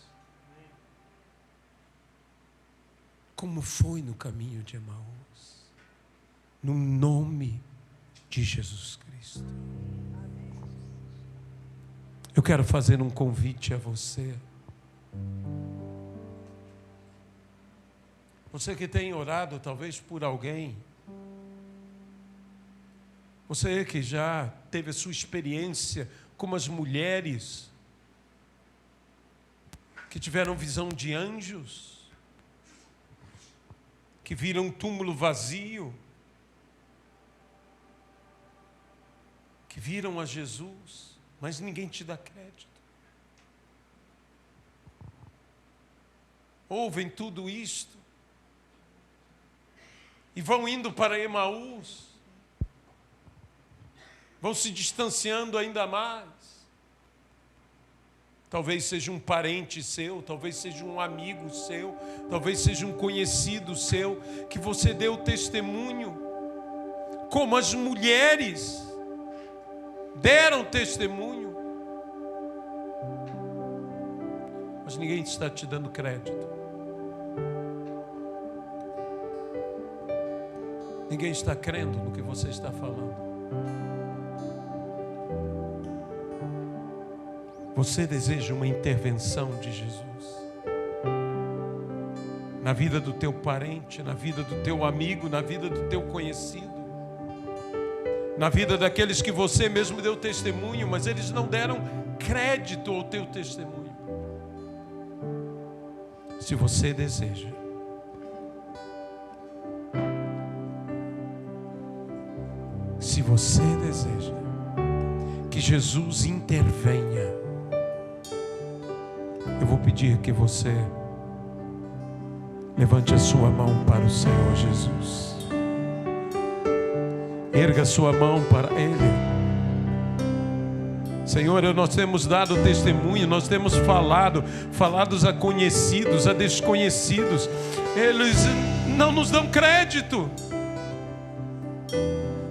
Como foi no caminho de Emaús. No nome de Jesus Cristo. Eu quero fazer um convite a você. Você que tem orado talvez por alguém. Você que já teve a sua experiência como as mulheres que tiveram visão de anjos, que viram um túmulo vazio, que viram a Jesus, mas ninguém te dá crédito. Ouvem tudo isto e vão indo para Emaús, vão se distanciando ainda mais. Talvez seja um parente seu, talvez seja um amigo seu, talvez seja um conhecido seu, que você deu testemunho, como as mulheres deram testemunho, mas ninguém está te dando crédito. Ninguém está crendo no que você está falando. Você deseja uma intervenção de Jesus na vida do teu parente, na vida do teu amigo, na vida do teu conhecido, na vida daqueles que você mesmo deu testemunho, mas eles não deram crédito ao teu testemunho. Se você deseja, que Jesus intervenha, eu vou pedir que você levante a sua mão para o Senhor Jesus. Erga a sua mão para Ele. Senhor, nós temos dado testemunho, nós temos falado a conhecidos, a desconhecidos. Eles não nos dão crédito.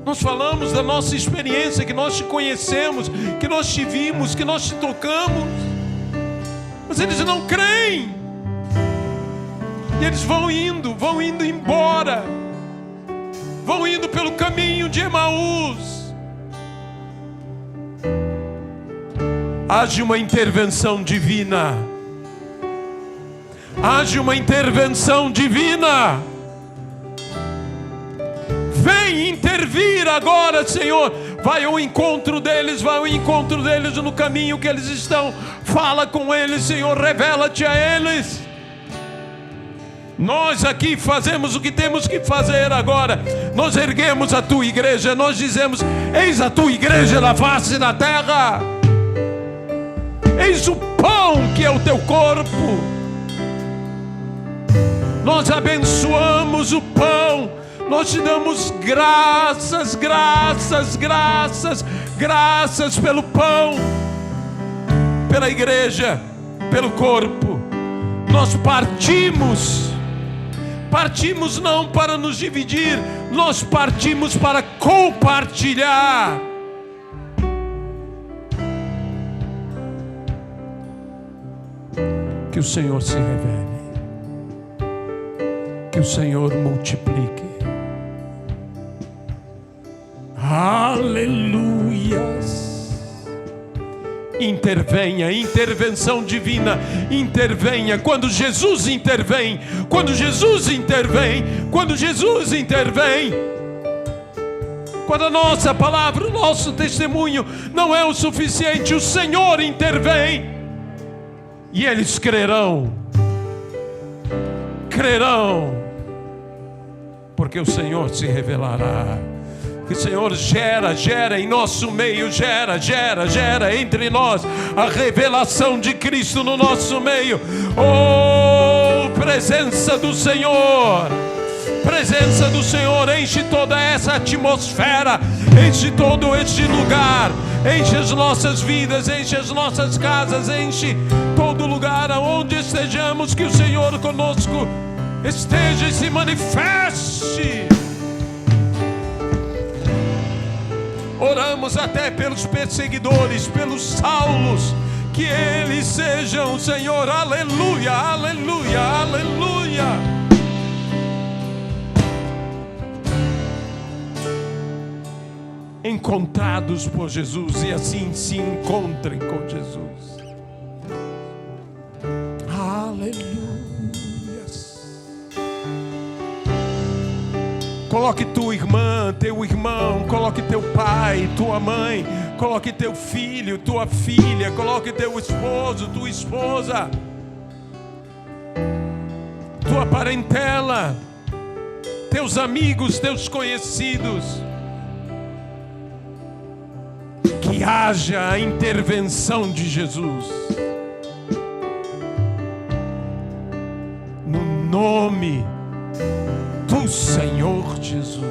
Nós falamos da nossa experiência, que nós te conhecemos, que nós te vimos, que nós te tocamos. Mas eles não creem. E eles vão indo embora. Vão indo pelo caminho de Emaús. Haja uma intervenção divina. Haja uma intervenção divina. Vem intervir agora, Senhor. Vai ao encontro deles no caminho que eles estão. Fala com eles, Senhor, revela-te a eles. Nós aqui fazemos o que temos que fazer agora. Nós erguemos a tua igreja, nós dizemos: eis a tua igreja na face da terra. Eis o pão que é o teu corpo. Nós abençoamos o pão. Nós te damos graças pelo pão, pela igreja, pelo corpo. Nós partimos Partimos não para nos dividir, nós partimos para compartilhar. Que o Senhor se revele, que o Senhor multiplique. Aleluias. Intervenha, intervenção divina, intervenha. Quando Jesus intervém, quando Jesus intervém, quando Jesus intervém, quando a nossa palavra, o nosso testemunho não é o suficiente, o Senhor intervém e eles crerão, porque o Senhor se revelará. Que o Senhor gera em nosso meio, gera entre nós a revelação de Cristo no nosso meio. Oh, presença do Senhor, enche toda essa atmosfera, enche todo este lugar, enche as nossas vidas, enche as nossas casas, enche todo lugar aonde estejamos. Que o Senhor conosco esteja e se manifeste. Oramos até pelos perseguidores, pelos Saulos, que eles sejam, Senhor, aleluia, aleluia, aleluia. Encontrados por Jesus e assim se encontrem com Jesus. Aleluia. Coloque tua irmã, teu irmão, coloque teu pai, tua mãe, coloque teu filho, tua filha, coloque teu esposo, tua esposa, tua parentela, teus amigos, teus conhecidos. Que haja a intervenção de Jesus. No nome do Senhor Jesus.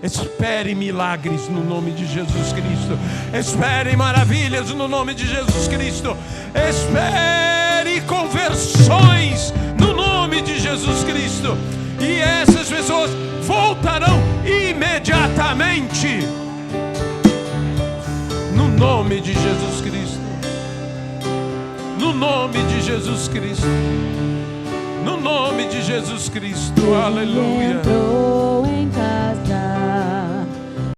Espere milagres no nome de Jesus Cristo. Espere maravilhas no nome de Jesus Cristo. Espere conversões no nome de Jesus Cristo. E essas pessoas voltarão imediatamente. No nome de Jesus Cristo. No nome de Jesus Cristo. No nome de Jesus Cristo, aleluia.